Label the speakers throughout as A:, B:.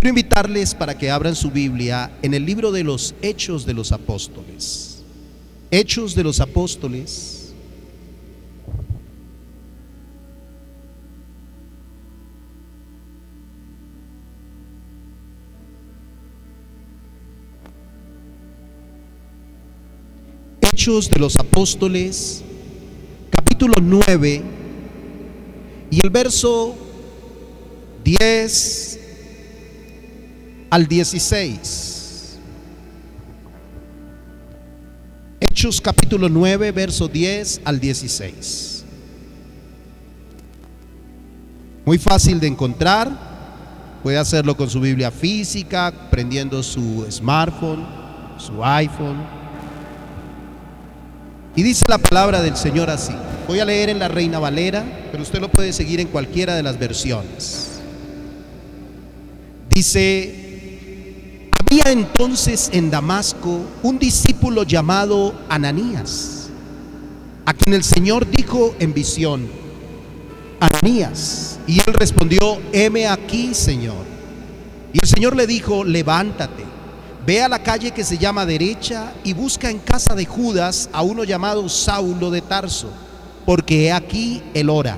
A: Quiero invitarles para que abran su Biblia en el libro de los Hechos de los Apóstoles. Hechos de los Apóstoles. Hechos de los Apóstoles, capítulo 9 y el verso 10 al 16. Hechos capítulo 9, verso 10 al 16. Muy fácil de encontrar. Puede hacerlo con su Biblia física, prendiendo su smartphone, su iPhone. Y dice la palabra del Señor así. Voy a leer en la Reina Valera, pero usted lo puede seguir en cualquiera de las versiones. Dice: había entonces en Damasco un discípulo llamado Ananías, a quien el Señor dijo en visión: Ananías. Y él respondió: heme aquí, Señor. Y el Señor le dijo: levántate, ve a la calle que se llama Derecha y busca en casa de Judas a uno llamado Saulo de Tarso, porque he aquí él ora.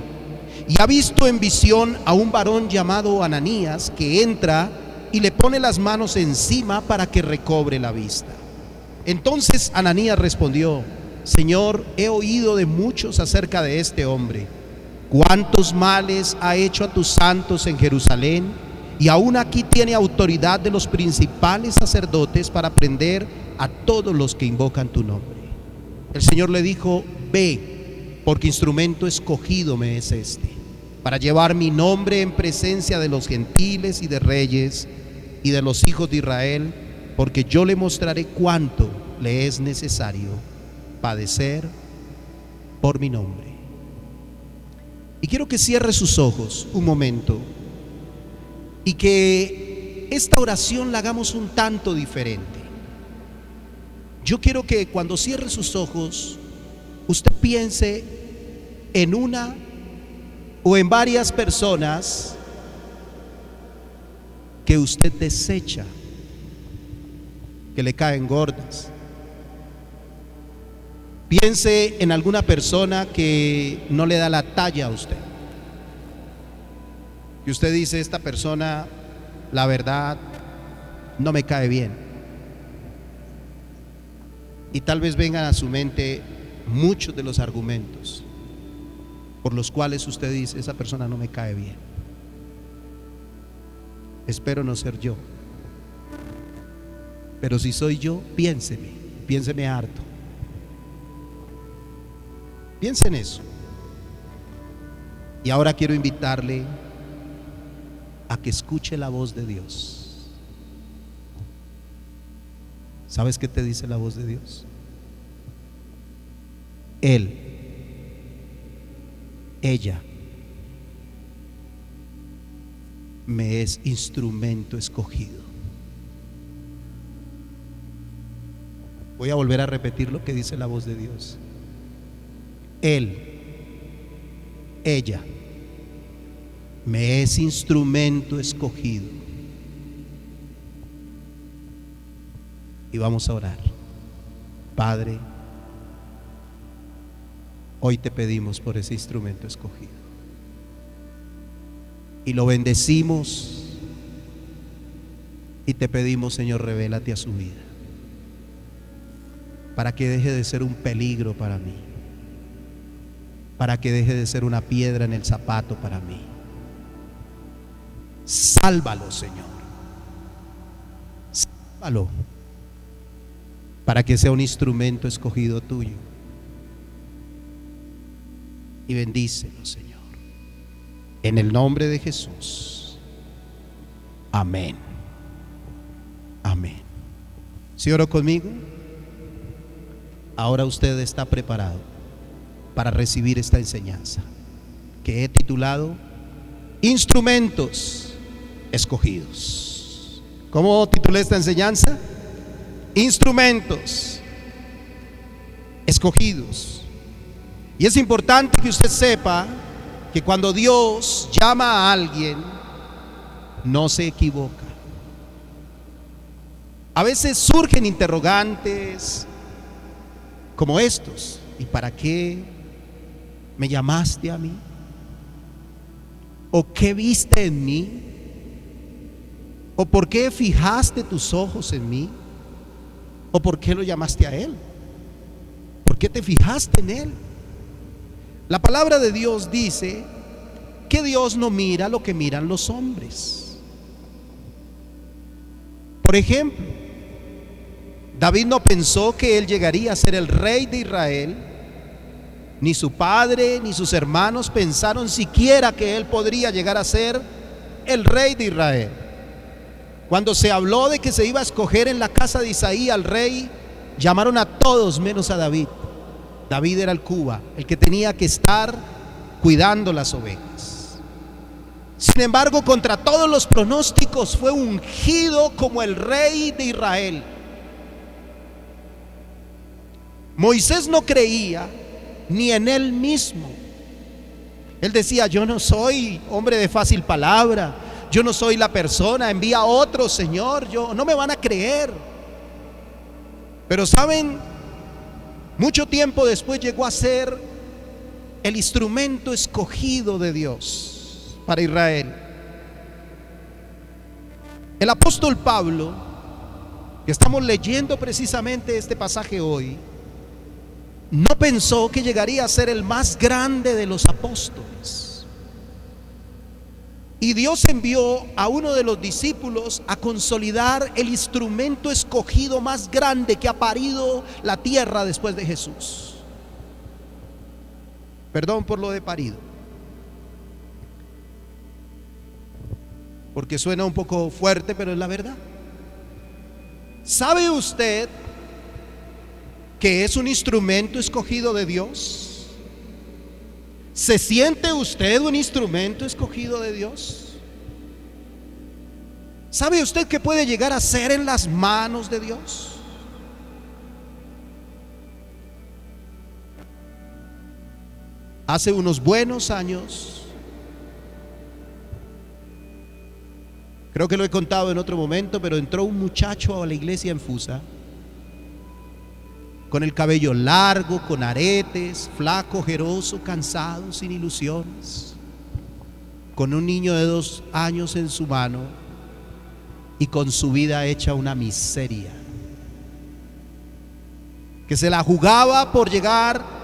A: Y ha visto en visión a un varón llamado Ananías que entra y le pone las manos encima para que recobre la vista. Entonces Ananías respondió: Señor, he oído de muchos acerca de este hombre, cuántos males ha hecho a tus santos en Jerusalén, y aún aquí tiene autoridad de los principales sacerdotes para prender a todos los que invocan tu nombre. El Señor le dijo: ve, porque instrumento escogido me es este, para llevar mi nombre en presencia de los gentiles y de reyes y de los hijos de Israel, porque yo le mostraré cuánto le es necesario padecer por mi nombre. Y quiero que cierre sus ojos un momento y que esta oración la hagamos un tanto diferente. Yo quiero que cuando cierre sus ojos usted piense en una o en varias personas que usted desecha, que le caen gordas. Piense en alguna persona que no le da la talla a usted, que usted dice: esta persona, la verdad, no me cae bien. Y tal vez vengan a su mente muchos de los argumentos por los cuales usted dice: esa persona no me cae bien. Espero no ser yo, pero si soy yo, piénseme harto. Piense en eso. Y ahora quiero invitarle a que escuche la voz de Dios. ¿Sabes qué te dice la voz de Dios? Él, ella, me es instrumento escogido. Voy a volver a repetir lo que dice la voz de Dios. Él, ella, me es instrumento escogido. Y vamos a orar. Padre, hoy te pedimos por ese instrumento escogido y lo bendecimos, y te pedimos, Señor, revélate a su vida para que deje de ser un peligro para mí, para que deje de ser una piedra en el zapato para mí. Sálvalo, Señor, sálvalo, para que sea un instrumento escogido tuyo. Y bendícelo, Señor, en el nombre de Jesús. Amén. Amén. ¿Sí oró conmigo? Ahora usted está preparado para recibir esta enseñanza que he titulado Instrumentos Escogidos. ¿Cómo titulé esta enseñanza? Instrumentos escogidos. Y es importante que usted sepa que cuando Dios llama a alguien, no se equivoca. A veces surgen interrogantes como estos: ¿y para qué me llamaste a mí? ¿O qué viste en mí? ¿O por qué fijaste tus ojos en mí? ¿O por qué lo llamaste a Él? ¿Por qué te fijaste en Él? La palabra de Dios dice que Dios no mira lo que miran los hombres. Por ejemplo, David no pensó que él llegaría a ser el rey de Israel. Ni su padre ni sus hermanos pensaron siquiera que él podría llegar a ser el rey de Israel. Cuando se habló de que se iba a escoger en la casa de Isaí al rey, llamaron a todos menos a David. David era el cuba, el que tenía que estar cuidando las ovejas. Sin embargo, contra todos los pronósticos, fue ungido como el rey de Israel. Moisés no creía ni en él mismo. Él decía: yo no soy hombre de fácil palabra, yo no soy la persona, envía a otro, Señor, no me van a creer. Pero saben, mucho tiempo después llegó a ser el instrumento escogido de Dios para Israel. El apóstol Pablo, que estamos leyendo precisamente este pasaje hoy, no pensó que llegaría a ser el más grande de los apóstoles. Y Dios envió a uno de los discípulos a consolidar el instrumento escogido más grande que ha parido la tierra después de Jesús. Perdón por lo de parido, porque suena un poco fuerte, pero es la verdad. ¿Sabe usted que es un instrumento escogido de Dios? ¿Se siente usted un instrumento escogido de Dios? ¿Sabe usted qué puede llegar a ser en las manos de Dios? Hace unos buenos años, creo que lo he contado en otro momento, pero entró un muchacho a la iglesia en Fusa, con el cabello largo, con aretes, flaco, ojeroso, cansado, sin ilusiones, con un niño de 2 años en su mano y con su vida hecha una miseria, que se la jugaba por llegar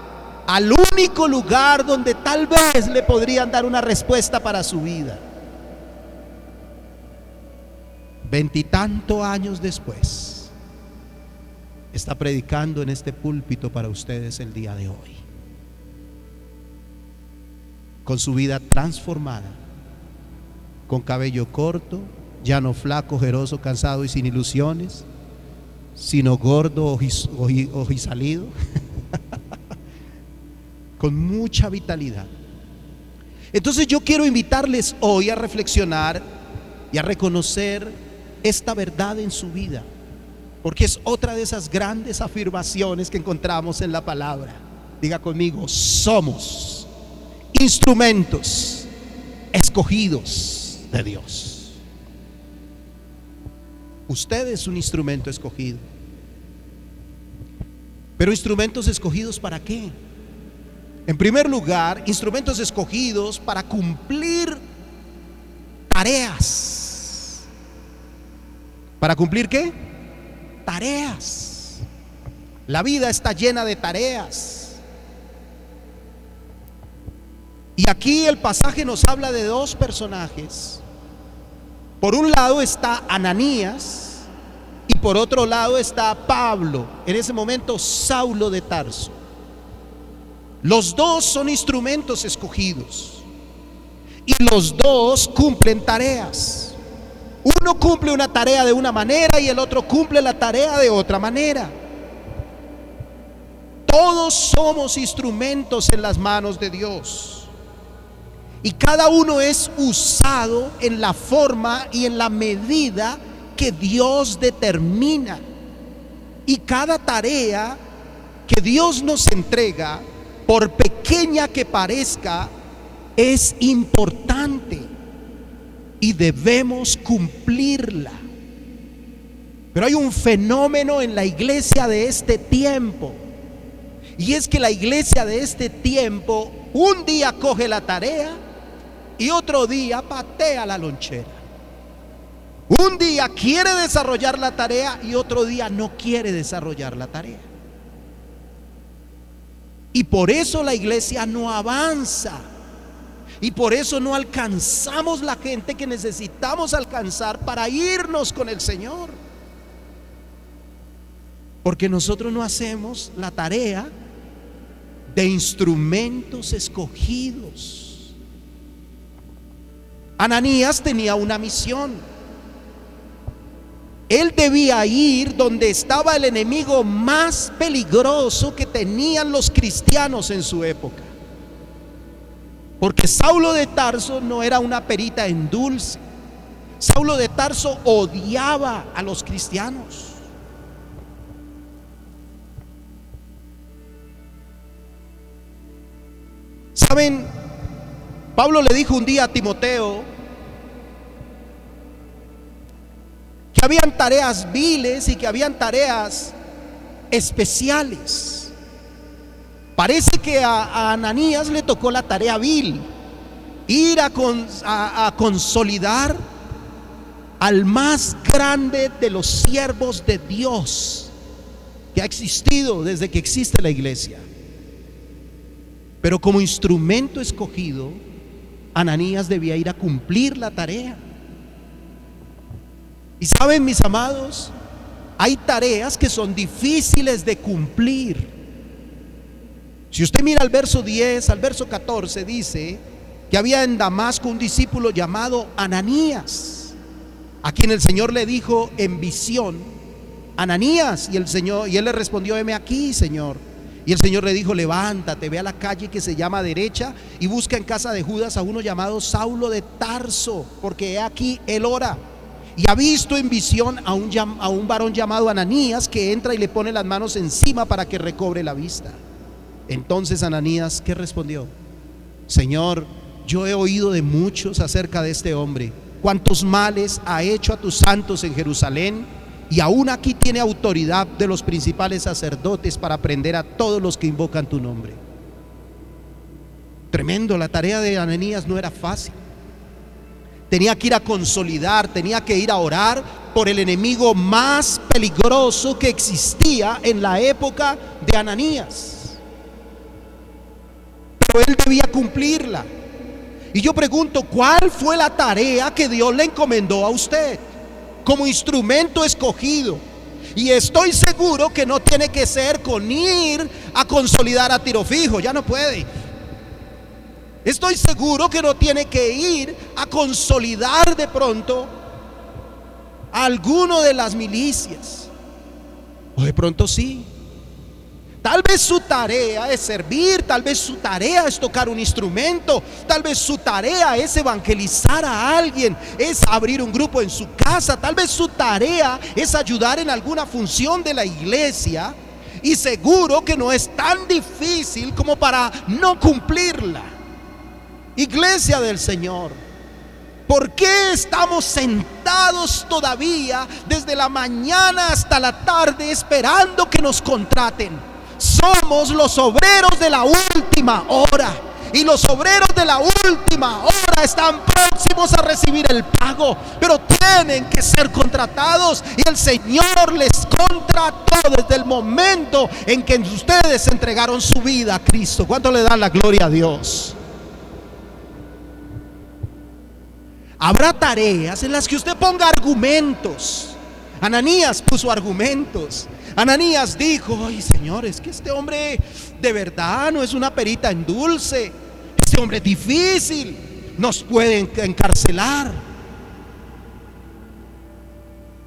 A: al único lugar donde tal vez le podrían dar una respuesta para su vida. 20 y tantos años después, está predicando en este púlpito para ustedes el día de hoy, con su vida transformada, con cabello corto, ya no flaco, ojeroso, cansado y sin ilusiones, sino gordo, ojisalido, con mucha vitalidad. Entonces yo quiero invitarles hoy a reflexionar y a reconocer esta verdad en su vida, porque es otra de esas grandes afirmaciones que encontramos en la palabra. Diga conmigo: somos instrumentos escogidos de Dios. Usted es un instrumento escogido. Pero instrumentos escogidos ¿para qué? En primer lugar, instrumentos escogidos para cumplir tareas. ¿Para cumplir qué? Tareas. La vida está llena de tareas. Y aquí el pasaje nos habla de 2 personajes. Por un lado está Ananías y por otro lado está Pablo, en ese momento Saulo de Tarso. Los 2 son instrumentos escogidos y los 2 cumplen tareas. Uno cumple una tarea de una manera y el otro cumple la tarea de otra manera. Todos somos instrumentos en las manos de Dios y cada uno es usado en la forma y en la medida que Dios determina. Y cada tarea que Dios nos entrega, por pequeña que parezca, es importante y debemos cumplirla. Pero hay un fenómeno en la iglesia de este tiempo, y es que la iglesia de este tiempo un día coge la tarea y otro día patea la lonchera. Un día quiere desarrollar la tarea y otro día no quiere desarrollar la tarea. Y por eso la iglesia no avanza. Y por eso no alcanzamos la gente que necesitamos alcanzar para irnos con el Señor. Porque nosotros no hacemos la tarea de instrumentos escogidos. Ananías tenía una misión. Él debía ir donde estaba el enemigo más peligroso que tenían los cristianos en su época. Porque Saulo de Tarso no era una perita en dulce. Saulo de Tarso odiaba a los cristianos. ¿Saben? Pablo le dijo un día a Timoteo que habían tareas viles y que habían tareas especiales. Parece que a Ananías le tocó la tarea vil, ir a consolidar al más grande de los siervos de Dios que ha existido desde que existe la iglesia. Pero como instrumento escogido, Ananías debía ir a cumplir la tarea. Y saben, mis amados, hay tareas que son difíciles de cumplir. Si usted mira al verso 10, al verso 14, dice que había en Damasco un discípulo llamado Ananías, a quien el Señor le dijo en visión: Ananías. Y él le respondió: heme aquí, Señor. Y el Señor le dijo: levántate, ve a la calle que se llama Derecha y busca en casa de Judas a uno llamado Saulo de Tarso, porque he aquí él ora y ha visto en visión a un varón llamado Ananías, que entra y le pone las manos encima para que recobre la vista. Entonces Ananías, ¿qué respondió? Señor, yo he oído de muchos acerca de este hombre, cuántos males ha hecho a tus santos en Jerusalén, y aún aquí tiene autoridad de los principales sacerdotes para prender a todos los que invocan tu nombre. Tremendo, la tarea de Ananías no era fácil. Tenía que ir a consolidar, tenía que ir a orar por el enemigo más peligroso que existía en la época de Ananías. Pero él debía cumplirla. Y yo pregunto, ¿cuál fue la tarea que Dios le encomendó a usted como instrumento escogido? Y estoy seguro que no tiene que ser con ir a consolidar a tiro fijo, ya no puede. Estoy seguro que no tiene que ir a consolidar de pronto a alguno de las milicias, o de pronto sí. Tal vez su tarea es servir, tal vez su tarea es tocar un instrumento, tal vez su tarea es evangelizar a alguien, es abrir un grupo en su casa, tal vez su tarea es ayudar en alguna función de la iglesia, y seguro que no es tan difícil como para no cumplirla. Iglesia del Señor, ¿por qué estamos sentados todavía desde la mañana hasta la tarde esperando que nos contraten? Somos los obreros de la última hora, y los obreros de la última hora están próximos a recibir el pago, pero tienen que ser contratados, y el Señor les contrató desde el momento en que ustedes entregaron su vida a Cristo. ¿Cuánto le dan la gloria a Dios? Habrá tareas en las que usted ponga argumentos. Ananías puso argumentos. Ananías dijo: ay, Señor, es que este hombre de verdad no es una perita en dulce. Este hombre es difícil, nos puede encarcelar.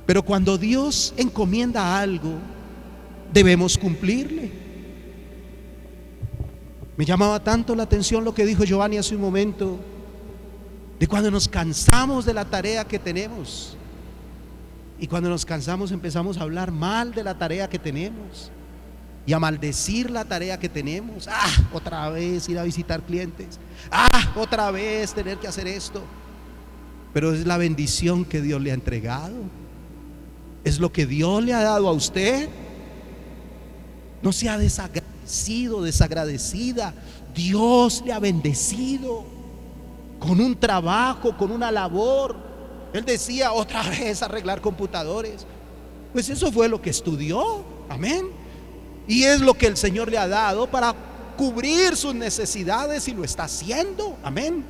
A: Pero cuando Dios encomienda algo, debemos cumplirle. Me llamaba tanto la atención lo que dijo Giovanni hace un momento, de cuando nos cansamos de la tarea que tenemos, y cuando nos cansamos empezamos a hablar mal de la tarea que tenemos y a maldecir la tarea que tenemos. Otra vez ir a visitar clientes, otra vez tener que hacer esto. Pero es la bendición que Dios le ha entregado. Es lo que Dios le ha dado a usted. No sea desagradecido, desagradecida. Dios le ha bendecido con un trabajo, con una labor. Él decía otra vez arreglar computadores. Pues eso fue lo que estudió. Amén. Y es lo que el Señor le ha dado para cubrir sus necesidades y lo está haciendo. Amén.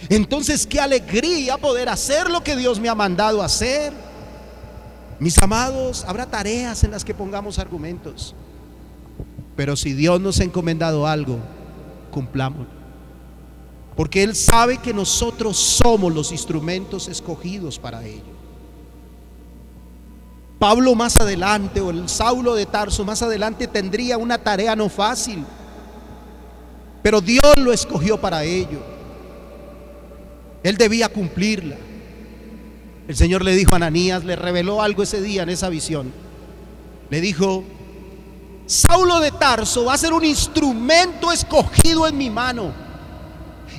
A: Entonces, qué alegría poder hacer lo que Dios me ha mandado hacer. Mis amados, habrá tareas en las que pongamos argumentos, pero si Dios nos ha encomendado algo, cumplamos, porque Él sabe que nosotros somos los instrumentos escogidos para ello. Pablo más adelante, o el Saulo de Tarso más adelante, tendría una tarea no fácil, pero Dios lo escogió para ello. Él debía cumplirla. El Señor le dijo a Ananías, le reveló algo ese día en esa visión. Le dijo: Saulo de Tarso va a ser un instrumento escogido en mi mano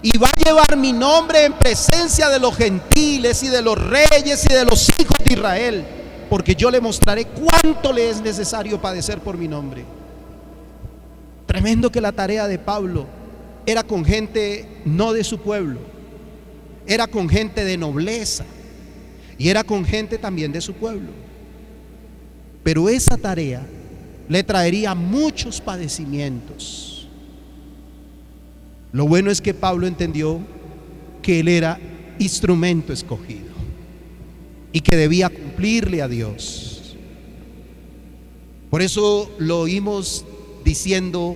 A: y va a llevar mi nombre en presencia de los gentiles y de los reyes y de los hijos de Israel, porque yo le mostraré cuánto le es necesario padecer por mi nombre. Tremendo que la tarea de Pablo era con gente no de su pueblo, era con gente de nobleza y era con gente también de su pueblo. Pero esa tarea le traería muchos padecimientos. Lo bueno es que Pablo entendió que él era instrumento escogido y que debía cumplirle a Dios. Por eso lo oímos diciendo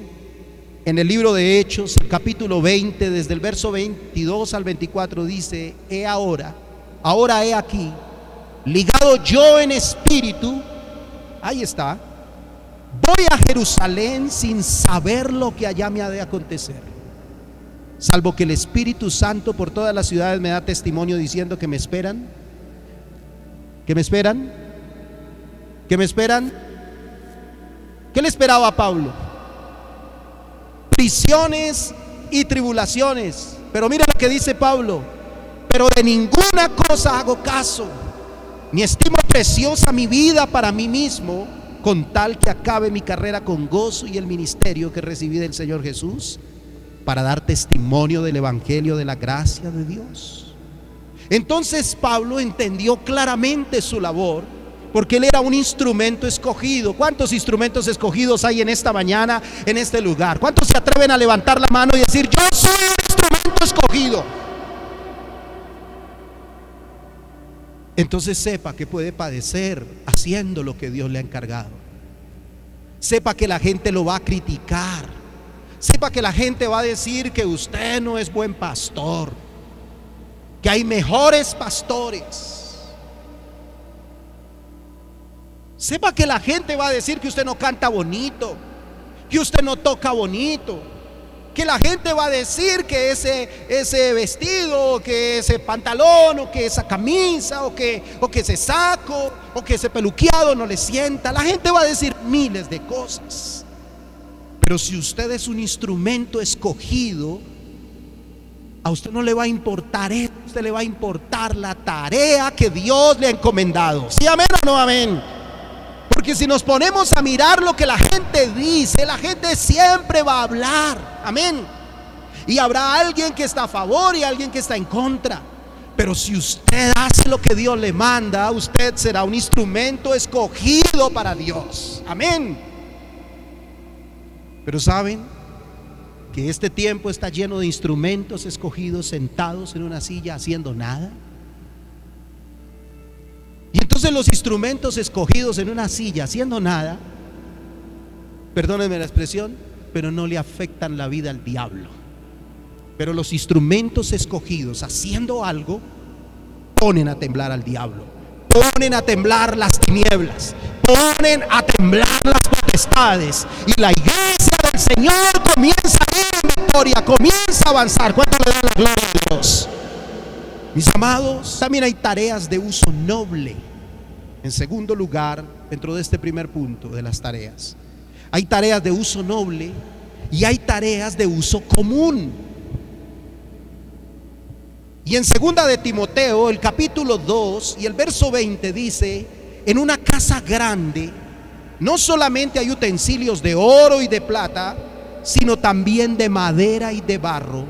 A: en el libro de Hechos, el capítulo 20, desde el verso 22 al 24, dice: ahora he aquí, ligado yo en espíritu, ahí está, voy a Jerusalén sin saber lo que allá me ha de acontecer, salvo que el Espíritu Santo por todas las ciudades me da testimonio diciendo que me esperan. ¿Que me esperan? ¿Que me esperan? ¿Qué le esperaba a Pablo? Prisiones y tribulaciones. Pero mira lo que dice Pablo: pero de ninguna cosa hago caso, ni estimo preciosa mi vida para mí mismo, con tal que acabe mi carrera con gozo y el ministerio que recibí del Señor Jesús, para dar testimonio del evangelio de la gracia de Dios. Entonces Pablo entendió claramente su labor, porque él era un instrumento escogido. ¿Cuántos instrumentos escogidos hay en esta mañana, en este lugar? ¿Cuántos se atreven a levantar la mano y decir: yo soy un instrumento escogido? Entonces sepa que puede padecer haciendo lo que Dios le ha encargado. Sepa que la gente lo va a criticar. Sepa que la gente va a decir que usted no es buen pastor, que hay mejores pastores. Sepa que la gente va a decir que usted no canta bonito, que usted no toca bonito, que la gente va a decir que ese vestido, que ese pantalón, o que esa camisa, o que ese saco, o que ese peluqueado no le sienta. La gente va a decir miles de cosas. Pero si usted es un instrumento escogido, a usted no le va a importar eso, a usted le va a importar la tarea que Dios le ha encomendado. ¿Sí, amén o no amén? Porque si nos ponemos a mirar lo que la gente dice, la gente siempre va a hablar. Amén. Y habrá alguien que está a favor y alguien que está en contra. Pero si usted hace lo que Dios le manda, usted será un instrumento escogido para Dios. Amén. Pero ¿saben que este tiempo está lleno de instrumentos escogidos sentados en una silla haciendo nada? Y entonces los instrumentos escogidos en una silla haciendo nada, perdónenme la expresión, pero no le afectan la vida al diablo. Pero los instrumentos escogidos haciendo algo ponen a temblar al diablo, ponen a temblar las tinieblas, ponen a temblar las potestades, y la iglesia del Señor comienza a ir en victoria, comienza a avanzar. ¿Cuánto le da la gloria a Dios? Mis amados, también hay tareas de uso noble. En segundo lugar, dentro de este primer punto de las tareas, hay tareas de uso noble y hay tareas de uso común. Y en segunda de Timoteo, el capítulo 2 y el verso 20 dice: en una casa grande no solamente hay utensilios de oro y de plata, sino también de madera y de barro,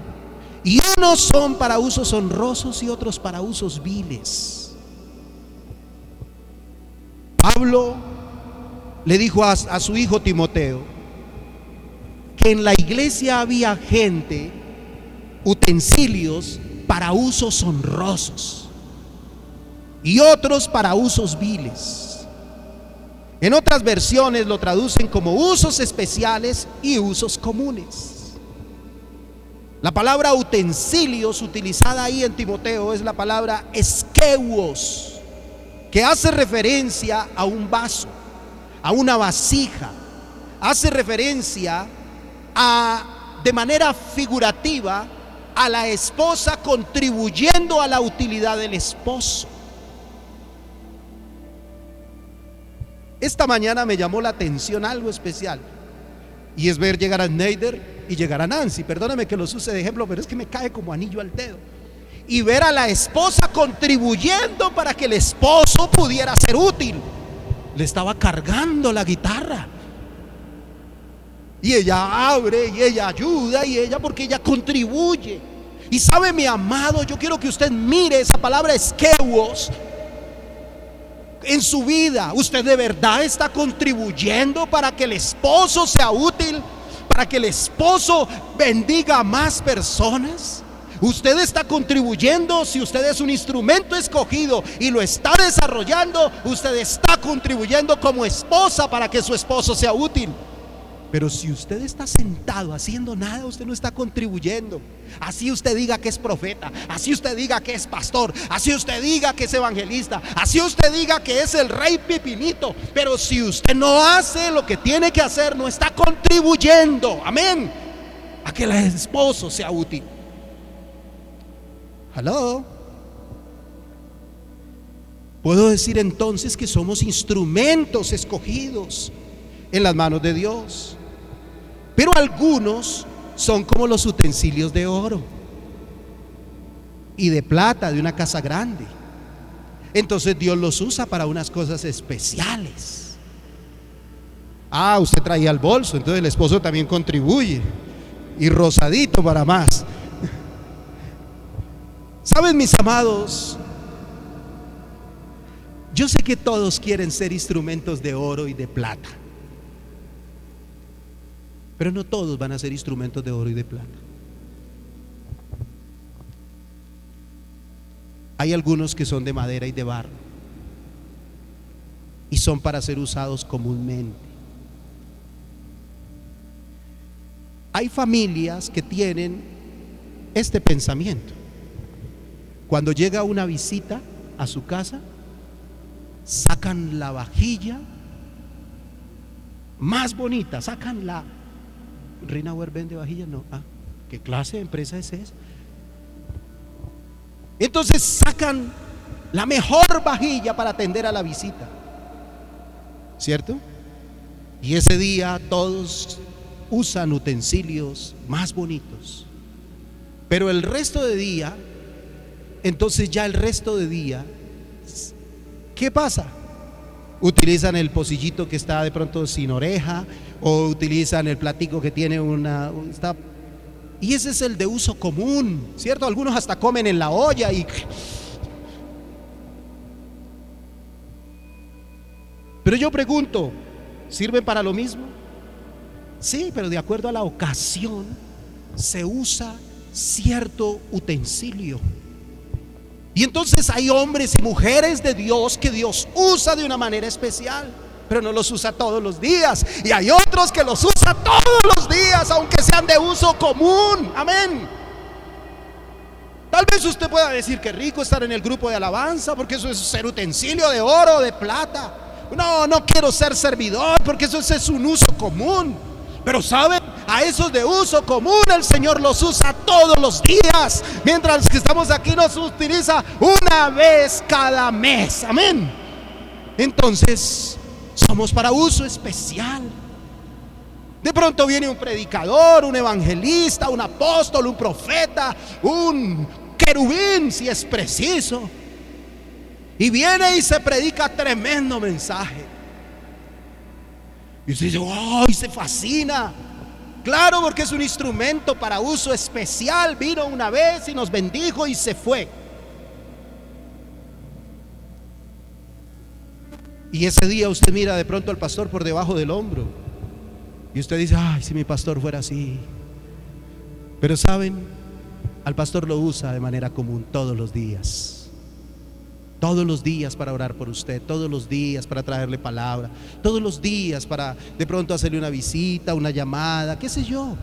A: y unos son para usos honrosos y otros para usos viles. Pablo le dijo a su hijo Timoteo que en la iglesia había gente, utensilios para usos honrosos y otros para usos viles. En otras versiones lo traducen como usos especiales y usos comunes. La palabra utensilios utilizada ahí en Timoteo es la palabra skeuos, que hace referencia a un vaso, a una vasija. Hace referencia de manera figurativa a la esposa contribuyendo a la utilidad del esposo. Esta mañana me llamó la atención algo especial, y es ver llegar a Neider y llegar a Nancy. Perdóname que los use de ejemplo, pero es que me cae como anillo al dedo. Y ver a la esposa contribuyendo para que el esposo pudiera ser útil. Le estaba cargando la guitarra, y ella abre y ella ayuda y ella, porque ella contribuye. Y sabe, mi amado, yo quiero que usted mire esa palabra skeuos en su vida. Usted de verdad está contribuyendo para que el esposo sea útil, para que el esposo bendiga a más personas. Usted está contribuyendo. Si usted es un instrumento escogido y lo está desarrollando, usted está contribuyendo como esposa para que su esposo sea útil. Pero si usted está sentado haciendo nada, usted no está contribuyendo. Así usted diga que es profeta, así usted diga que es pastor, así usted diga que es evangelista, así usted diga que es el rey Pipinito, pero si usted no hace lo que tiene que hacer, no está contribuyendo, amén, a que el esposo sea útil. ¿Aló? Puedo decir entonces que somos instrumentos escogidos en las manos de Dios. Pero algunos son como los utensilios de oro y de plata de una casa grande. Entonces Dios los usa para unas cosas especiales. Usted traía el bolso, entonces el esposo también contribuye, y rosadito para más. ¿Saben, mis amados? Yo sé que todos quieren ser instrumentos de oro y de plata, pero no todos van a ser instrumentos de oro y de plata. Hay algunos que son de madera y de barro, y son para ser usados comúnmente. Hay familias que tienen este pensamiento. Cuando llega una visita a su casa, sacan la vajilla más bonita, sacan la Rinauer vende vajilla, no. ¿Qué clase de empresa es esa? Entonces sacan la mejor vajilla para atender a la visita, ¿cierto? Y ese día todos usan utensilios más bonitos. Pero el resto de día, entonces ya el resto de día, ¿qué pasa? Utilizan el pocillito que está de pronto sin oreja, o utilizan el platico que tiene y ese es el de uso común, ¿cierto? Algunos hasta comen en la olla Pero yo pregunto, ¿sirven para lo mismo? Sí, pero de acuerdo a la ocasión se usa cierto utensilio. Y entonces hay hombres y mujeres de Dios que Dios usa de una manera especial, pero no los usa todos los días. Y hay otros que los usa todos los días, aunque sean de uso común. Amén. Tal vez usted pueda decir que rico estar en el grupo de alabanza, porque eso es ser utensilio de oro o de plata. No quiero ser servidor, porque eso es un uso común. Pero ¿saben? A esos de uso común el Señor los usa todos los días, mientras que estamos aquí nos utiliza una vez cada mes. Amén. Entonces somos para uso especial. De pronto viene un predicador, un evangelista, un apóstol, un profeta, un querubín si es preciso, Y viene y se predica tremendo mensaje. Y usted dice, ¡ay! Se fascina. Claro, porque es un instrumento para uso especial. Vino una vez y nos bendijo y se fue. Y ese día usted mira de pronto al pastor por debajo del hombro y usted dice, ay, si mi pastor fuera así. Pero saben, al pastor lo usa de manera común todos los días. Todos los días para orar por usted, todos los días para traerle palabra, todos los días para de pronto hacerle una visita, una llamada, qué sé yo.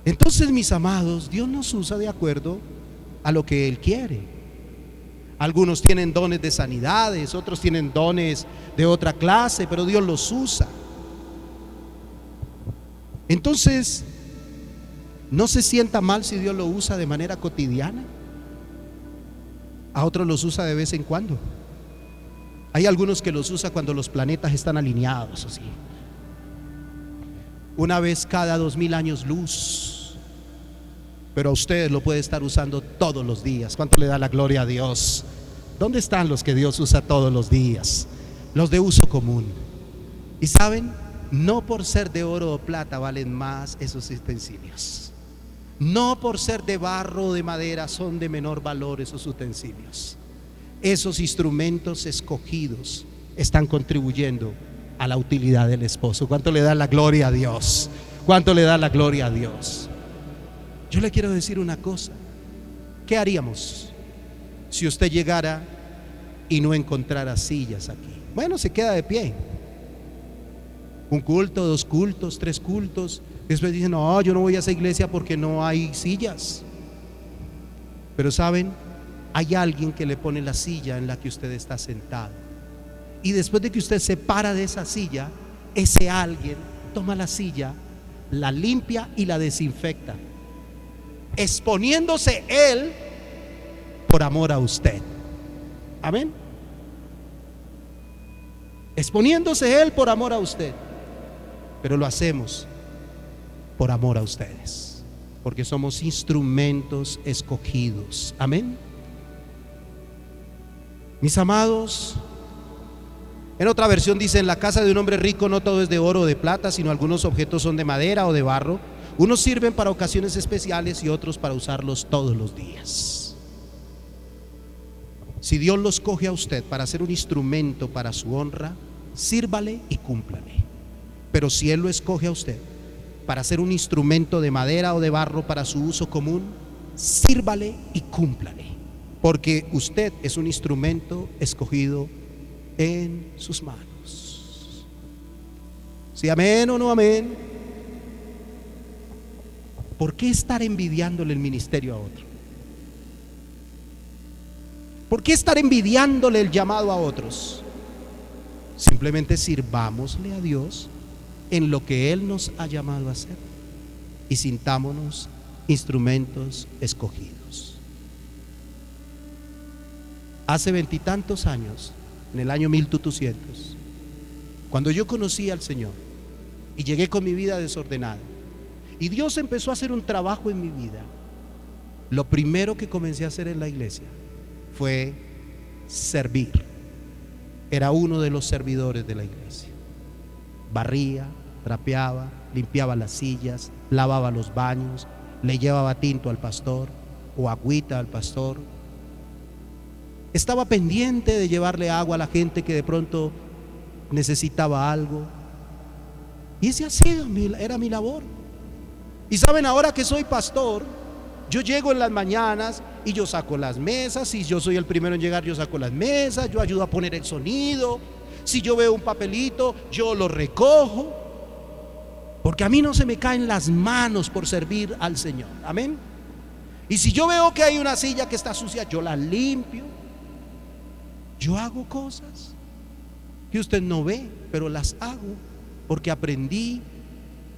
A: Entonces, mis amados, Dios nos usa de acuerdo a lo que Él quiere. Algunos tienen dones de sanidades, otros tienen dones de otra clase, pero Dios los usa. Entonces, no se sienta mal si Dios lo usa de manera cotidiana. A otros los usa de vez en cuando. Hay algunos que los usa cuando los planetas están alineados así. Una vez cada 2000 años luz. Pero a ustedes lo puede estar usando todos los días. ¿Cuánto le da la gloria a Dios? ¿Dónde están los que Dios usa todos los días? Los de uso común. Y saben, no por ser de oro o plata valen más esos utensilios. No por ser de barro o de madera son de menor valor esos utensilios. Esos instrumentos escogidos están contribuyendo a la utilidad del esposo. ¿Cuánto le da la gloria a Dios? ¿Cuánto le da la gloria a Dios? Yo le quiero decir una cosa. ¿Qué haríamos si usted llegara y no encontrara sillas aquí? Bueno, se queda de pie. Un culto, 2 cultos, 3 cultos. Después dicen, no, yo no voy a esa iglesia porque no hay sillas. Pero saben, hay alguien que le pone la silla en la que usted está sentado. Y después de que usted se para de esa silla, ese alguien toma la silla, la limpia y la desinfecta, exponiéndose él por amor a usted. Amén. Exponiéndose él por amor a usted. Pero lo hacemos por amor a ustedes, porque somos instrumentos escogidos. Amén. Mis amados, en otra versión dice, en la casa de un hombre rico no todo es de oro o de plata, sino algunos objetos son de madera o de barro. Unos sirven para ocasiones especiales y otros para usarlos todos los días. Si Dios los coge a usted para ser un instrumento para su honra, sírvale y cúmplale. Pero si Él lo escoge a usted para ser un instrumento de madera o de barro para su uso común, sírvale y cúmplale, porque usted es un instrumento escogido en sus manos. ¿Sí, amén o no amén? ¿Por qué estar envidiándole el ministerio a otro? ¿Por qué estar envidiándole el llamado a otros? Simplemente sirvámosle a Dios en lo que Él nos ha llamado a hacer y sintámonos instrumentos escogidos. Hace 20 y tantos años, en el año 1200, cuando yo conocí al Señor y llegué con mi vida desordenada y Dios empezó a hacer un trabajo en mi vida, lo primero que comencé a hacer en la iglesia fue servir. Era uno de los servidores de la iglesia. Barría, trapeaba, limpiaba las sillas, lavaba los baños, le llevaba tinto al pastor o agüita al pastor. Estaba pendiente de llevarle agua a la gente que de pronto necesitaba algo. Y ese era mi labor. Y saben, ahora que soy pastor, yo llego en las mañanas y yo saco las mesas. Si yo soy el primero en llegar, yo saco las mesas, yo ayudo a poner el sonido. Si yo veo un papelito, yo lo recojo, porque a mí no se me caen las manos por servir al Señor. Amén. Y si yo veo que hay una silla que está sucia, yo la limpio. Yo hago cosas que usted no ve, pero las hago porque aprendí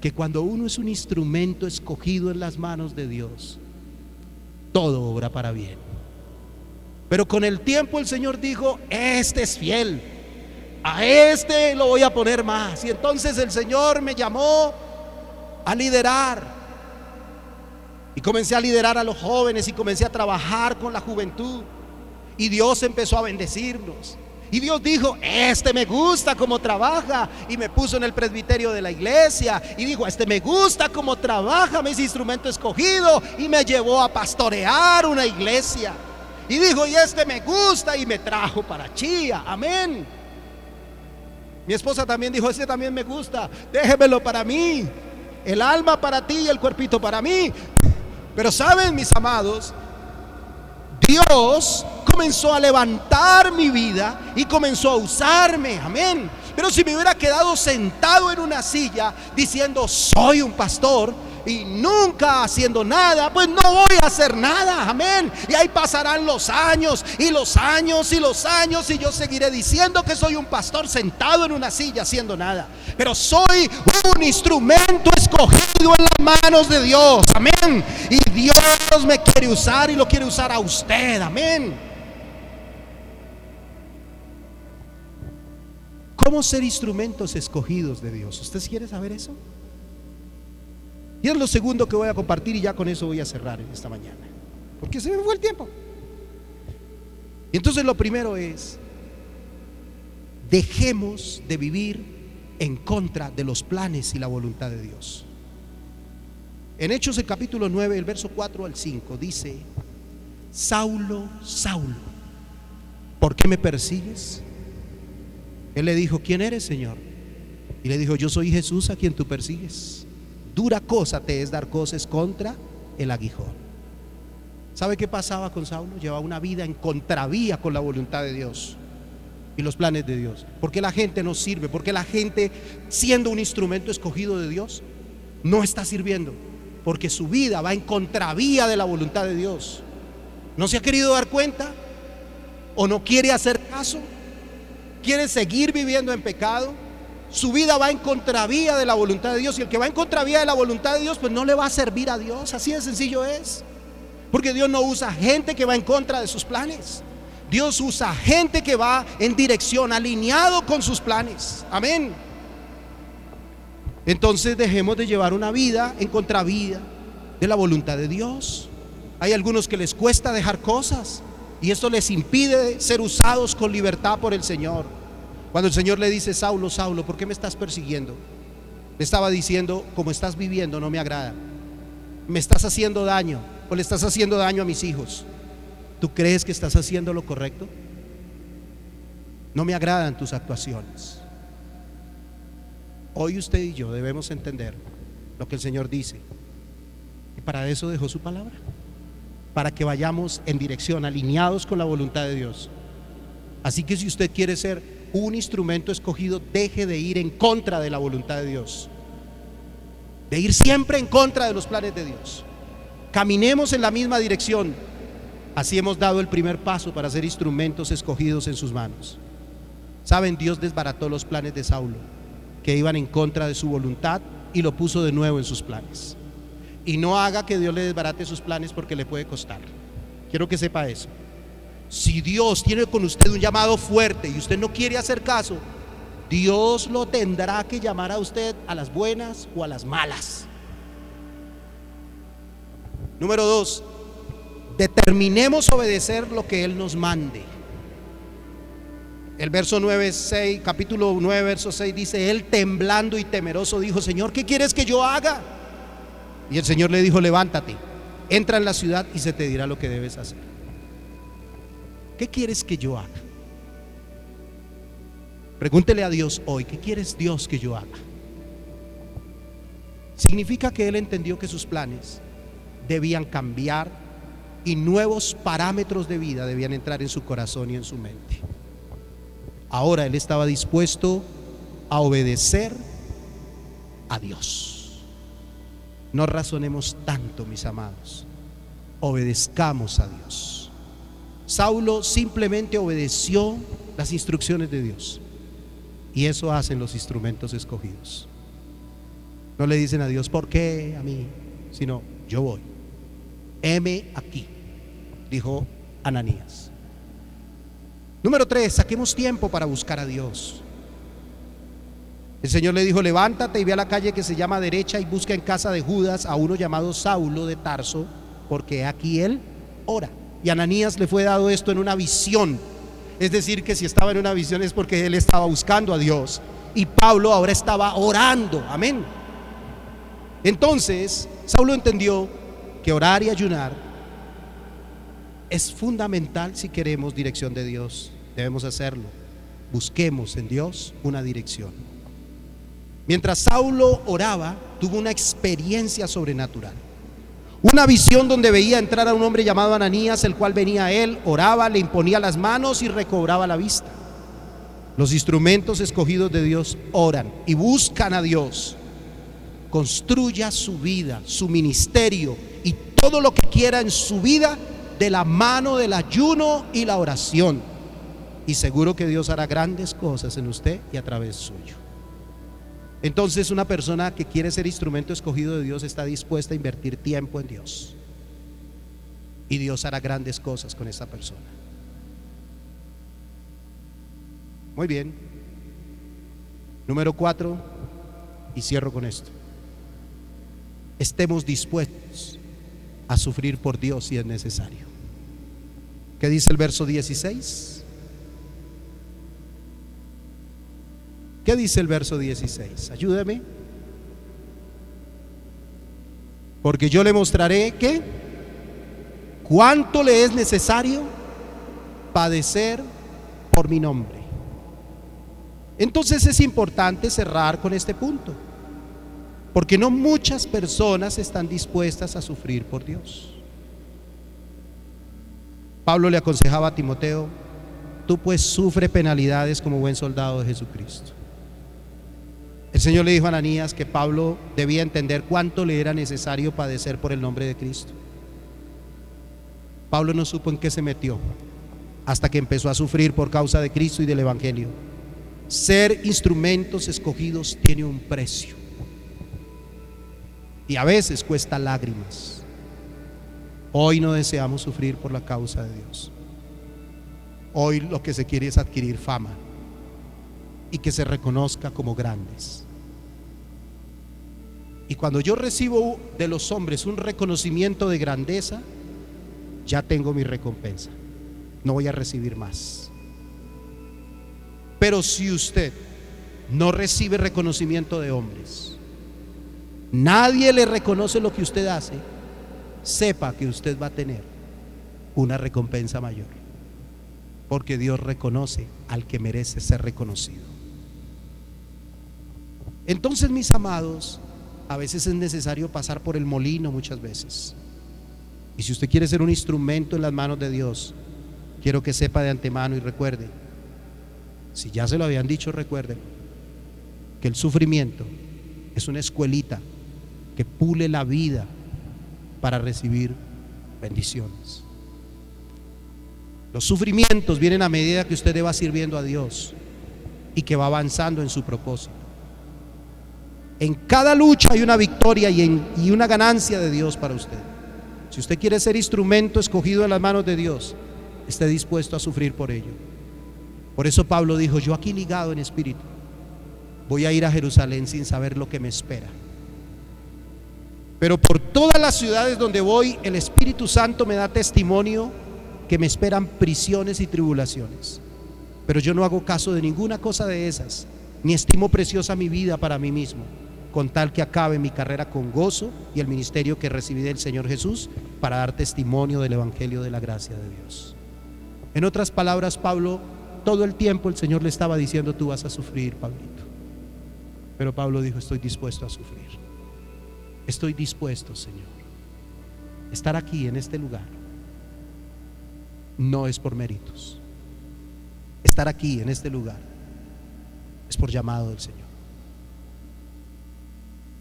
A: que cuando uno es un instrumento escogido en las manos de Dios, todo obra para bien. Pero con el tiempo el Señor dijo, este es fiel, a este lo voy a poner más. Y entonces el Señor me llamó a liderar. Y comencé a liderar a los jóvenes y comencé a trabajar con la juventud. Y Dios empezó a bendecirnos. Y Dios dijo: este me gusta cómo trabaja. Y me puso en el presbiterio de la iglesia. Y dijo: este me gusta cómo trabaja, me hizo instrumento escogido. Y me llevó a pastorear una iglesia. Y dijo: y este me gusta, y me trajo para Chía. Amén. Mi esposa también dijo: este también me gusta, déjemelo para mí. El alma para ti y el cuerpito para mí. Pero saben, mis amados, Dios comenzó a levantar mi vida y comenzó a usarme. Amén. Pero si me hubiera quedado sentado en una silla diciendo: soy un pastor, y nunca haciendo nada, pues no voy a hacer nada. Amén. Y ahí pasarán los años y los años y los años, y yo seguiré diciendo que soy un pastor sentado en una silla haciendo nada. Pero soy un instrumento escogido en las manos de Dios. Amén. Y Dios me quiere usar, y lo quiere usar a usted. Amén. ¿Cómo ser instrumentos escogidos de Dios? ¿Usted quiere saber eso? Y es lo segundo que voy a compartir, y ya con eso voy a cerrar en esta mañana, porque se me fue el tiempo. Y entonces lo primero es: dejemos de vivir en contra de los planes y la voluntad de Dios. En Hechos, el capítulo 9, el verso 4 al 5 dice: Saulo, Saulo, ¿por qué me persigues? Él le dijo: ¿quién eres, Señor? Y le dijo: yo soy Jesús a quien tú persigues. Dura cosa te es dar cosas contra el aguijón. ¿Sabe qué pasaba con Saulo? Llevaba una vida en contravía con la voluntad de Dios y los planes de Dios. Porque la gente no sirve, porque la gente, siendo un instrumento escogido de Dios, no está sirviendo, porque su vida va en contravía de la voluntad de Dios. ¿No se ha querido dar cuenta? ¿O no quiere hacer caso? ¿Quiere seguir viviendo en pecado? Su vida va en contravía de la voluntad de Dios. Y el que va en contravía de la voluntad de Dios, pues no le va a servir a Dios. Así de sencillo es. Porque Dios no usa gente que va en contra de sus planes. Dios usa gente que va en dirección, alineado con sus planes. Amén. Entonces dejemos de llevar una vida en contravía de la voluntad de Dios. Hay algunos que les cuesta dejar cosas, y esto les impide ser usados con libertad por el Señor. Cuando el Señor le dice: Saulo, Saulo, ¿por qué me estás persiguiendo? Le estaba diciendo: como estás viviendo no me agrada. Me estás haciendo daño, o le estás haciendo daño a mis hijos. ¿Tú crees que estás haciendo lo correcto? No me agradan tus actuaciones. Hoy usted y yo debemos entender lo que el Señor dice, y para eso dejó su palabra, para que vayamos en dirección, alineados con la voluntad de Dios. Así que si usted quiere ser un instrumento escogido, deje de ir en contra de la voluntad de Dios, de ir siempre en contra de los planes de Dios. Caminemos en la misma dirección. Así hemos dado el primer paso para ser instrumentos escogidos en sus manos. Saben, Dios desbarató los planes de Saulo, que iban en contra de su voluntad, y lo puso de nuevo en sus planes. Y no haga que Dios le desbarate sus planes, porque le puede costar. Quiero que sepa eso. Si Dios tiene con usted un llamado fuerte y usted no quiere hacer caso, Dios lo tendrá que llamar a usted a las buenas o a las malas. Número 2, determinemos obedecer lo que Él nos mande. El verso 9, 6, capítulo 9, verso 6 dice: Él, temblando y temeroso, dijo: Señor, ¿qué quieres que yo haga? Y el Señor le dijo: levántate, entra en la ciudad y se te dirá lo que debes hacer. ¿Qué quieres que yo haga? Pregúntele a Dios hoy: ¿qué quieres, Dios, que yo haga? Significa que Él entendió que sus planes debían cambiar y nuevos parámetros de vida debían entrar en su corazón y en su mente. Ahora Él estaba dispuesto a obedecer a Dios. No razonemos tanto, mis amados, obedezcamos a Dios. Saulo simplemente obedeció las instrucciones de Dios, y eso hacen los instrumentos escogidos. No le dicen a Dios: ¿por qué a mí? Sino: yo voy, heme aquí, dijo Ananías. Número 3, saquemos tiempo para buscar a Dios. El Señor le dijo: levántate y ve a la calle que se llama Derecha y busca en casa de Judas a uno llamado Saulo de Tarso, porque aquí él ora. Y a Ananías le fue dado esto en una visión. Es decir, que si estaba en una visión es porque él estaba buscando a Dios. Y Pablo ahora estaba orando. Amén. Entonces, Saulo entendió que orar y ayunar es fundamental si queremos dirección de Dios. Debemos hacerlo. Busquemos en Dios una dirección. Mientras Saulo oraba, tuvo una experiencia sobrenatural. Una visión donde veía entrar a un hombre llamado Ananías, el cual venía a él, oraba, le imponía las manos y recobraba la vista. Los instrumentos escogidos de Dios oran y buscan a Dios. Construya su vida, su ministerio y todo lo que quiera en su vida de la mano del ayuno y la oración. Y seguro que Dios hará grandes cosas en usted y a través suyo. Entonces, una persona que quiere ser instrumento escogido de Dios está dispuesta a invertir tiempo en Dios. Y Dios hará grandes cosas con esa persona. Muy bien. Número 4, y cierro con esto. Estemos dispuestos a sufrir por Dios si es necesario. ¿Qué dice el verso 16? ¿Qué dice el verso 16? Ayúdame. Porque yo le mostraré que cuánto le es necesario padecer por mi nombre. Entonces es importante cerrar con este punto, porque no muchas personas están dispuestas a sufrir por Dios. Pablo le aconsejaba a Timoteo: tú pues sufre penalidades como buen soldado de Jesucristo. El Señor le dijo a Ananías que Pablo debía entender cuánto le era necesario padecer por el nombre de Cristo. Pablo no supo en qué se metió hasta que empezó a sufrir por causa de Cristo y del Evangelio. Ser instrumentos escogidos tiene un precio y a veces cuesta lágrimas. Hoy no deseamos sufrir por la causa de Dios. Hoy lo que se quiere es adquirir fama y que se reconozca como grandes. Y cuando yo recibo de los hombres un reconocimiento de grandeza, ya tengo mi recompensa. No voy a recibir más. Pero si usted no recibe reconocimiento de hombres, nadie le reconoce lo que usted hace, sepa que usted va a tener una recompensa mayor, porque Dios reconoce al que merece ser reconocido. Entonces, mis amados, a veces es necesario pasar por el molino muchas veces. Y si usted quiere ser un instrumento en las manos de Dios, quiero que sepa de antemano y recuerde, si ya se lo habían dicho, recuerde que el sufrimiento es una escuelita que pule la vida para recibir bendiciones. Los sufrimientos vienen a medida que usted va sirviendo a Dios y que va avanzando en su propósito. En cada lucha hay una victoria y una ganancia de Dios para usted. Si usted quiere ser instrumento escogido en las manos de Dios, esté dispuesto a sufrir por ello. Por eso Pablo dijo: yo aquí ligado en espíritu, voy a ir a Jerusalén sin saber lo que me espera. Pero por todas las ciudades donde voy, el Espíritu Santo me da testimonio que me esperan prisiones y tribulaciones. Pero yo no hago caso de ninguna cosa de esas, ni estimo preciosa mi vida para mí mismo, con tal que acabe mi carrera con gozo y el ministerio que recibí del Señor Jesús para dar testimonio del Evangelio de la gracia de Dios. En otras palabras, Pablo, todo el tiempo el Señor le estaba diciendo: tú vas a sufrir, Pablito. Pero Pablo dijo: estoy dispuesto a sufrir. Estoy dispuesto, Señor. Estar aquí en este lugar no es por méritos. Estar aquí en este lugar es por llamado del Señor.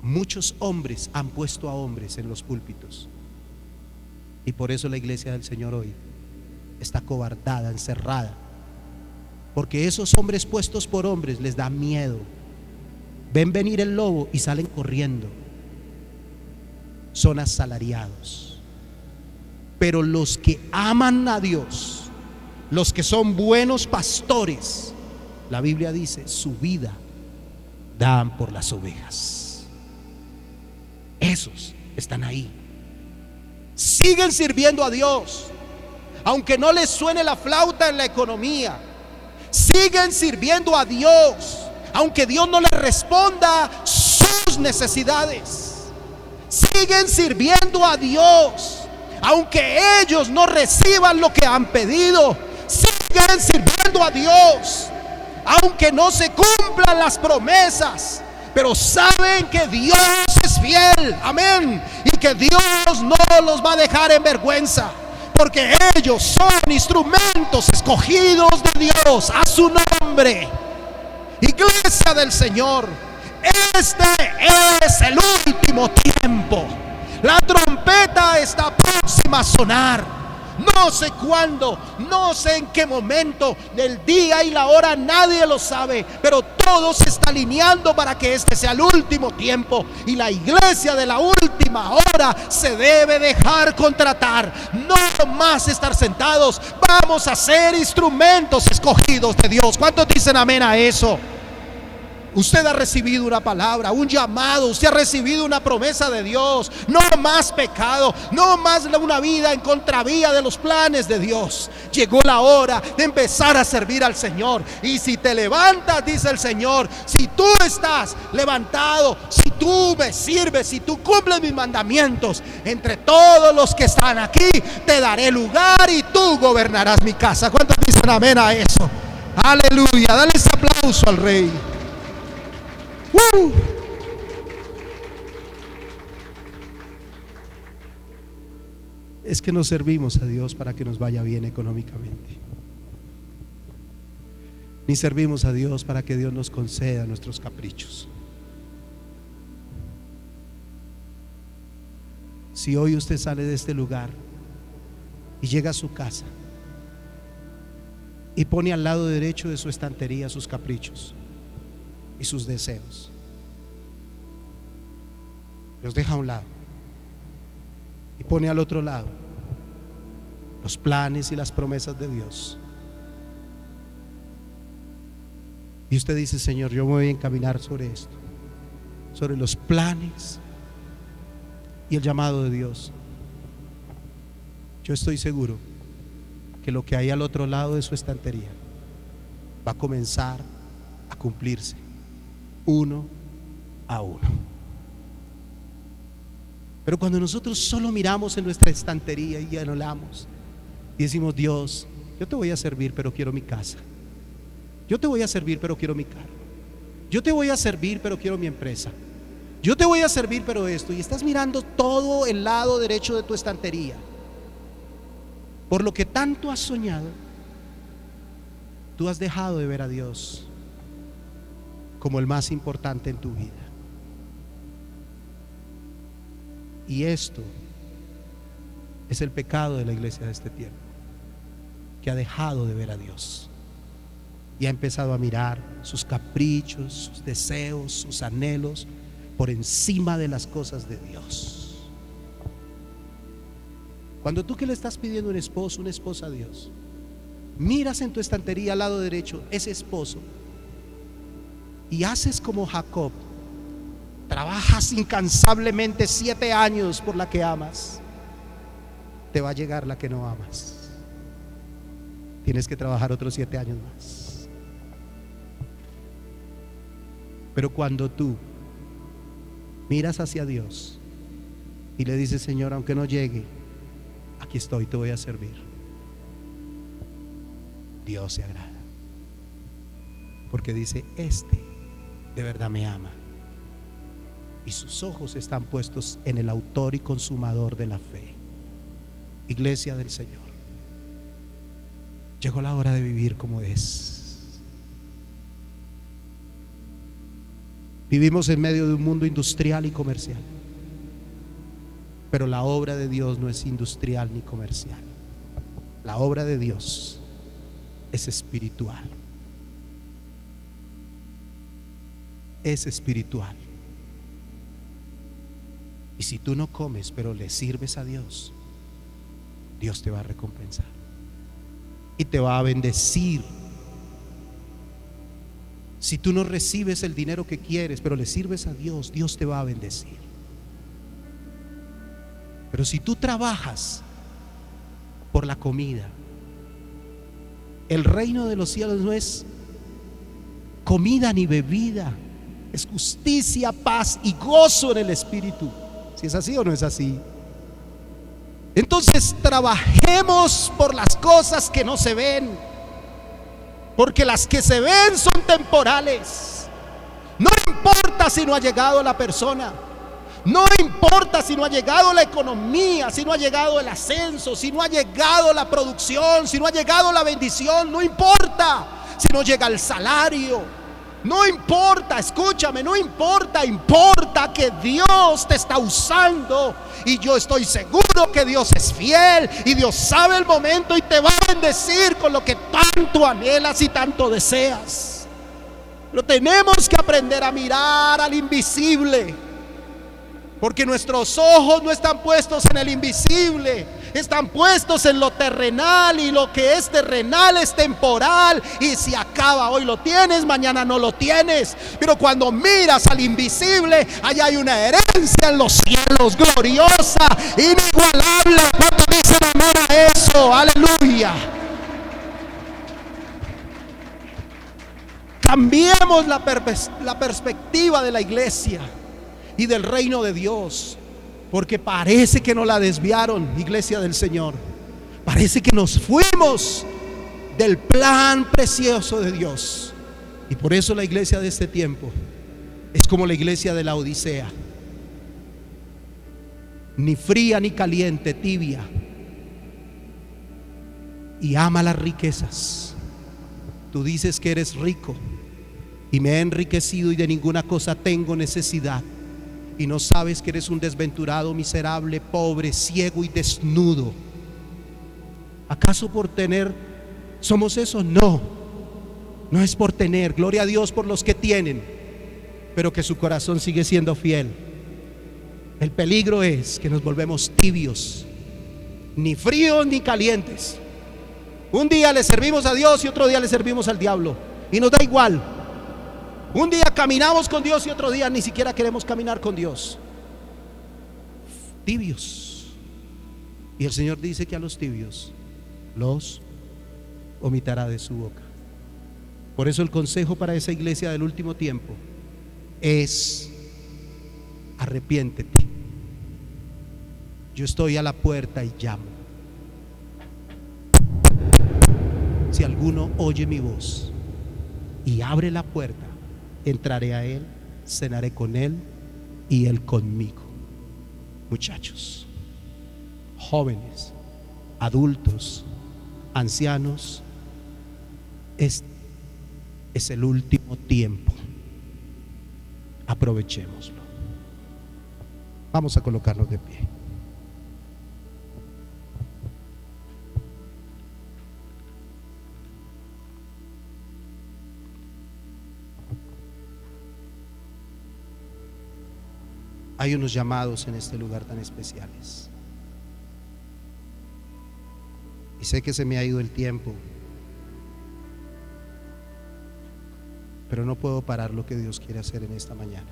A: Muchos hombres han puesto a hombres en los púlpitos, y por eso la iglesia del Señor hoy está cobardada, encerrada, porque esos hombres puestos por hombres les da miedo. Ven venir el lobo y salen corriendo. Son asalariados. Pero los que aman a Dios, los que son buenos pastores, la Biblia dice: su vida dan por las ovejas. Esos están ahí. Siguen sirviendo a Dios. aunque no les suene la flauta en la economía, siguen sirviendo a Dios, aunque Dios no les responda sus necesidades. Siguen sirviendo a Dios, aunque ellos no reciban lo que han pedido. Siguen sirviendo a Dios, aunque no se cumplan las promesas, pero saben que Dios es fiel, amén, y que Dios no los va a dejar en vergüenza, porque ellos son instrumentos escogidos de Dios a su nombre. Iglesia del Señor, este es el último tiempo. La trompeta está próxima a sonar. No sé cuándo, no sé en qué momento del día y la hora, nadie lo sabe, pero todo se está alineando para que este sea el último tiempo. Y la iglesia de la última hora se debe dejar contratar, no más estar sentados. Vamos a ser instrumentos escogidos de Dios. ¿Cuántos dicen amén a eso? Usted ha recibido una palabra, un llamado, usted ha recibido una promesa de Dios. No más pecado, no más una vida en contravía de los planes de Dios. Llegó la hora de empezar a servir al Señor. Y si te levantas, dice el Señor, si tú estás levantado, si tú me sirves, si tú cumples mis mandamientos, entre todos los que están aquí te daré lugar y tú gobernarás mi casa. ¿Cuántos dicen amén a eso? Aleluya, dale ese aplauso al Rey. Es que no servimos a Dios para que nos vaya bien económicamente, ni servimos a Dios para que Dios nos conceda nuestros caprichos. Si hoy usted sale de este lugar y llega a su casa y pone al lado derecho de su estantería sus caprichos y sus deseos, los deja a un lado y pone al otro lado los planes y las promesas de Dios, y usted dice: Señor, yo me voy a encaminar sobre esto, sobre los planes y el llamado de Dios. Yo estoy seguro que lo que hay al otro lado de su estantería va a comenzar a cumplirse uno a uno. Pero cuando nosotros solo miramos en nuestra estantería y anhelamos y decimos: Dios, yo te voy a servir, pero quiero mi casa. Yo te voy a servir, pero quiero mi carro. Yo te voy a servir, pero quiero mi empresa. Yo te voy a servir, pero esto. Y estás mirando todo el lado derecho de tu estantería. Por lo que tanto has soñado, tú has dejado de ver a Dios como el más importante en tu vida. Y esto es el pecado de la iglesia de este tiempo, que ha dejado de ver a Dios y ha empezado a mirar sus caprichos, sus deseos, sus anhelos por encima de las cosas de Dios. Cuando tú que le estás pidiendo un esposo, una esposa a Dios, miras en tu estantería al lado derecho ese esposo y haces como Jacob, trabajas incansablemente 7 años por la que amas, te va a llegar la que no amas. Tienes que trabajar otros 7 años más. Pero cuando tú miras hacia Dios y le dices: Señor, aunque no llegue, aquí estoy, te voy a servir, Dios se agrada, porque dice: este de verdad me ama, y sus ojos están puestos en el autor y consumador de la fe. Iglesia del Señor, llegó la hora de vivir como es. Vivimos en medio de un mundo industrial y comercial, pero la obra de Dios no es industrial ni comercial. La obra de Dios es espiritual. Es espiritual. Y si tú no comes pero le sirves a Dios, Dios te va a recompensar y te va a bendecir. Si tú no recibes el dinero que quieres pero le sirves a Dios, Dios te va a bendecir. Pero si tú trabajas por por la comida. El reino de los cielos no es comida ni bebida, es justicia, paz y gozo en el Espíritu. ¿Si es así o no es así? Entonces trabajemos por las cosas que no se ven, porque las que se ven son temporales. No importa si no ha llegado la persona, no importa si no ha llegado la economía, si no ha llegado el ascenso, si no ha llegado la producción, si no ha llegado la bendición, no importa si no llega el salario. No importa, escúchame, no importa, importa que Dios te está usando. Y yo estoy seguro que Dios es fiel y Dios sabe el momento y te va a bendecir con lo que tanto anhelas y tanto deseas. Pero tenemos que aprender a mirar al invisible, porque nuestros ojos no están puestos en el invisible, están puestos en lo terrenal, y lo que es terrenal es temporal, y si acaba hoy lo tienes, mañana no lo tienes. Pero cuando miras al invisible, allá hay una herencia en los cielos, gloriosa, inigualable. ¿Cuántos dicen amén a eso? Aleluya. Cambiemos la perspectiva de la iglesia y del reino de Dios, porque parece que nos la desviaron, iglesia del Señor. Parece que nos fuimos del plan precioso de Dios. Y por eso la iglesia de este tiempo es como la iglesia de la Odisea: ni fría ni caliente, tibia, y ama las riquezas. Tú dices que eres rico y me he enriquecido y de ninguna cosa tengo necesidad, y no sabes que eres un desventurado, miserable, pobre, ciego y desnudo. ¿Acaso por tener somos eso? No, no es por tener. Gloria a Dios por los que tienen, pero que su corazón sigue siendo fiel. El peligro es que nos volvemos tibios, ni fríos ni calientes. Un día le servimos a Dios y otro día le servimos al diablo, y nos da igual. Un día caminamos con Dios y otro día ni siquiera queremos caminar con Dios. Tibios. Y el Señor dice que a los tibios los vomitará de su boca. Por eso el consejo para esa iglesia del último tiempo es: arrepiéntete. Yo estoy a la puerta y llamo. Si alguno oye mi voz y abre la puerta, entraré a él, cenaré con él y él conmigo. Muchachos, jóvenes, adultos, ancianos, este es el último tiempo. Aprovechémoslo. Vamos a colocarnos de pie. Hay unos llamados en este lugar tan especiales, y sé que se me ha ido el tiempo, pero no puedo parar lo que Dios quiere hacer en esta mañana.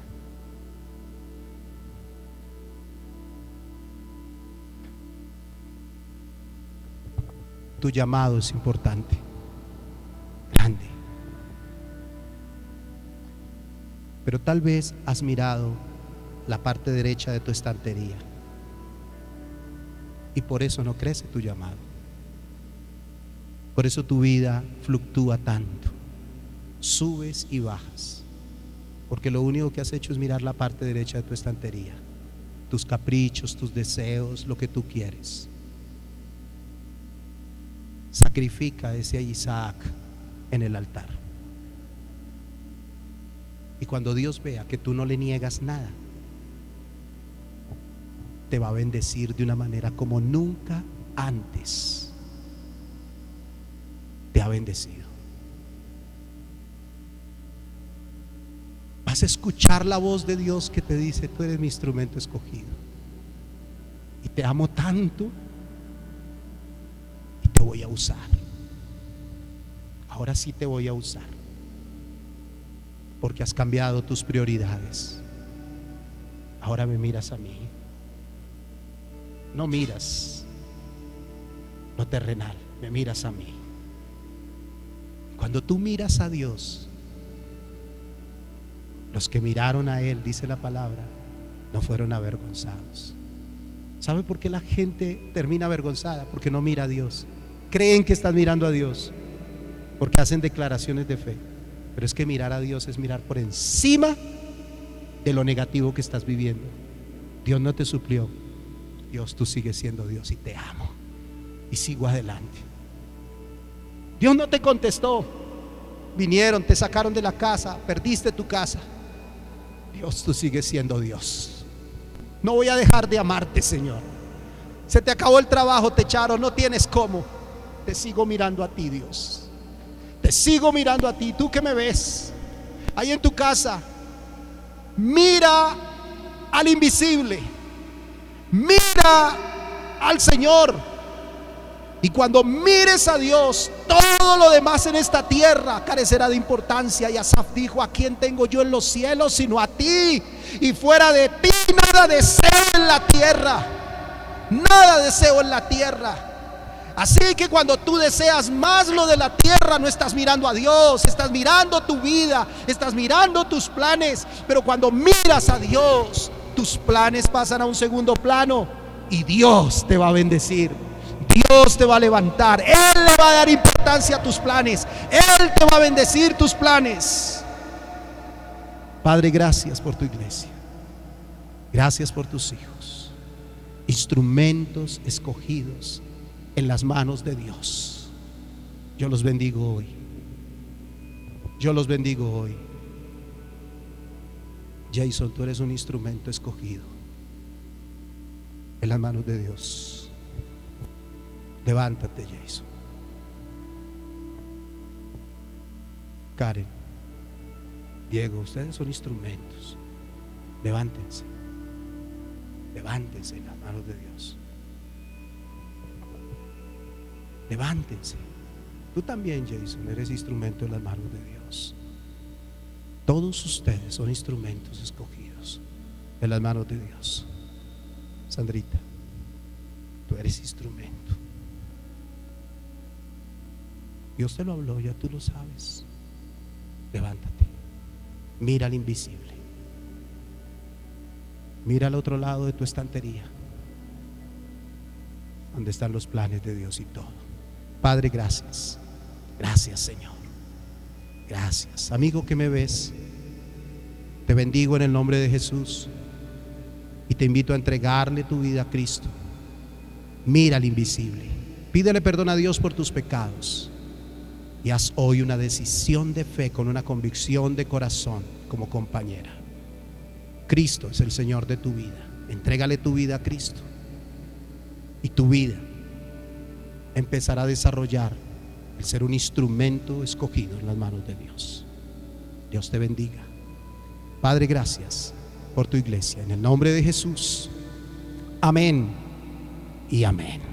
A: Tu llamado es importante, grande, pero tal vez has mirado la parte derecha de tu estantería y por eso no crece tu llamado. Por eso tu vida fluctúa tanto, subes y bajas, porque lo único que has hecho es mirar la parte derecha de tu estantería, tus caprichos, tus deseos, lo que tú quieres. Sacrifica ese Isaac en el altar, y cuando Dios vea que tú no le niegas nada, te va a bendecir de una manera como nunca antes te ha bendecido. Vas a escuchar la voz de Dios que te dice: tú eres mi instrumento escogido y te amo tanto y te voy a usar. Ahora sí te voy a usar, porque has cambiado tus prioridades. Ahora me miras a mí. No miras lo terrenal, me miras a mí. Cuando tú miras a Dios, los que miraron a Él, dice la palabra, no fueron avergonzados. ¿Sabe por qué la gente termina avergonzada? Porque no mira a Dios. Creen que están mirando a Dios porque hacen declaraciones de fe, pero es que mirar a Dios es mirar por encima de lo negativo que estás viviendo. Dios no te suplió. Dios, tú sigues siendo Dios y te amo y sigo adelante. Dios no te contestó. Vinieron, te sacaron de la casa, perdiste tu casa. Dios, tú sigues siendo Dios. No voy a dejar de amarte, Señor. Se te acabó el trabajo, te echaron, no tienes cómo. Te sigo mirando a ti, Dios. Te sigo mirando a ti. Tú que me ves ahí en tu casa, mira al invisible, mira al Señor. Y cuando mires a Dios, todo lo demás en esta tierra carecerá de importancia. Y Asaf dijo: ¿a quién tengo yo en los cielos sino a ti? Y fuera de ti nada deseo en la tierra. Nada deseo en la tierra. Así que cuando tú deseas más lo de la tierra, no estás mirando a Dios, estás mirando tu vida, estás mirando tus planes. Pero cuando miras a Dios, tus planes pasan a un segundo plano y Dios te va a bendecir. Dios te va a levantar. Él le va a dar importancia a tus planes. Él te va a bendecir tus planes. Padre, gracias por tu iglesia. Gracias por tus hijos, instrumentos escogidos en las manos de Dios. Yo los bendigo hoy. Yo los bendigo hoy. Jason, tú eres un instrumento escogido en las manos de Dios. Levántate, Jason. Karen, Diego, ustedes son instrumentos. Levántense. Levántense en las manos de Dios. Levántense. Tú también, Jason, eres instrumento en las manos de Dios. Todos ustedes son instrumentos escogidos en las manos de Dios. Sandrita, tú eres instrumento. Dios te lo habló, ya tú lo sabes. Levántate. Mira al invisible. Mira al otro lado de tu estantería, donde están los planes de Dios y todo. Padre, gracias. Gracias, Señor. Gracias. Amigo que me ves, te bendigo en el nombre de Jesús y te invito a entregarle tu vida a Cristo. Mira al invisible. Pídele perdón a Dios por tus pecados. Y haz hoy una decisión de fe con una convicción de corazón como compañera. Cristo es el Señor de tu vida. Entrégale tu vida a Cristo y tu vida empezará a desarrollar el ser un instrumento escogido en las manos de Dios. Dios te bendiga. Padre, gracias por tu iglesia. En el nombre de Jesús. Amén y amén.